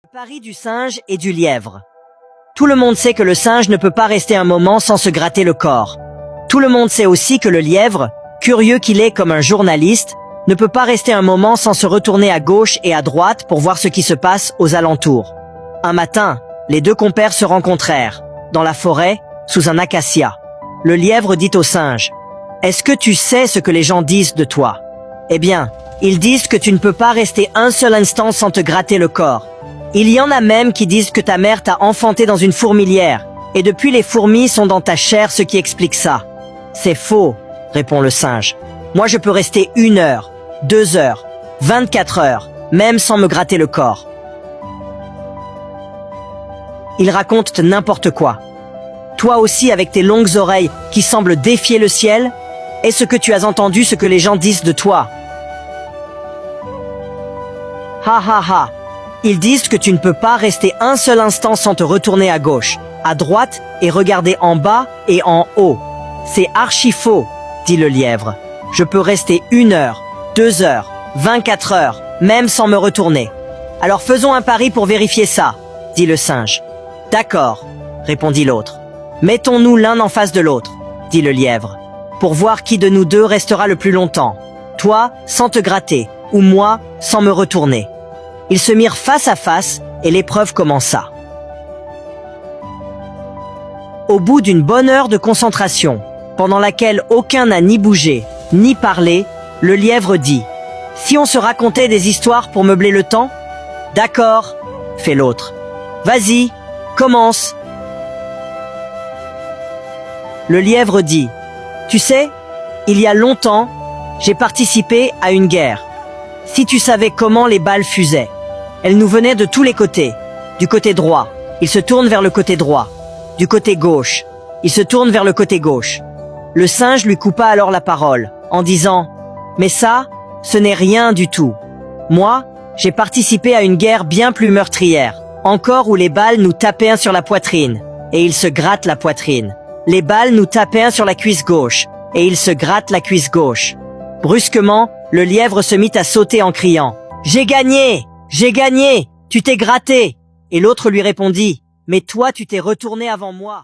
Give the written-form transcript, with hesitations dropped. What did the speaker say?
Le pari du singe et du lièvre. Tout le monde sait que le singe ne peut pas rester un moment sans se gratter le corps. Tout le monde sait aussi que le lièvre, curieux qu'il est comme un journaliste, ne peut pas rester un moment sans se retourner à gauche et à droite pour voir ce qui se passe aux alentours. Un matin, les deux compères se rencontrèrent, dans la forêt, sous un acacia. Le lièvre dit au singe, « Est-ce que tu sais ce que les gens disent de toi ? Eh bien, ils disent que tu ne peux pas rester un seul instant sans te gratter le corps. Il y en a même qui disent que ta mère t'a enfanté dans une fourmilière, et depuis les fourmis sont dans ta chair, ce qui explique ça. » « C'est faux, » répond le singe. « Moi je peux rester 1 heure, 2 heures, 24 heures, même sans me gratter le corps. » Il raconte n'importe quoi. Toi aussi avec tes longues oreilles qui semblent défier le ciel, est-ce que tu as entendu ce que les gens disent de toi? Ha ha ha. Ils disent que tu ne peux pas rester un seul instant sans te retourner à gauche, à droite et regarder en bas et en haut. C'est archi faux, dit le lièvre. Je peux rester 1 heure, 2 heures, 24 heures, même sans me retourner. Alors faisons un pari pour vérifier ça, dit le singe. D'accord, répondit l'autre. Mettons-nous l'un en face de l'autre, dit le lièvre, pour voir qui de nous deux restera le plus longtemps. Toi, sans te gratter, ou moi, sans me retourner. Ils se mirent face à face et l'épreuve commença. Au bout d'une bonne heure de concentration, pendant laquelle aucun n'a ni bougé, ni parlé, le lièvre dit « Si on se racontait des histoires pour meubler le temps ?»« D'accord, » fait l'autre. « Vas-y, commence. » Le lièvre dit « Tu sais, il y a longtemps, j'ai participé à une guerre. Si tu savais comment les balles fusaient. Elles nous venaient de tous les côtés. Du côté droit, il se tourne vers le côté droit. Du côté gauche, il se tourne vers le côté gauche. » Le singe lui coupa alors la parole, en disant « Mais ça, ce n'est rien du tout. Moi, j'ai participé à une guerre bien plus meurtrière, encore où les balles nous tapaient un sur la poitrine, et il se gratte la poitrine. Les balles nous tapaient un sur la cuisse gauche, et il se gratte la cuisse gauche. » Brusquement, le lièvre se mit à sauter en criant « J'ai gagné! J'ai gagné! Tu t'es gratté !» Et l'autre lui répondit « Mais toi, tu t'es retourné avant moi. »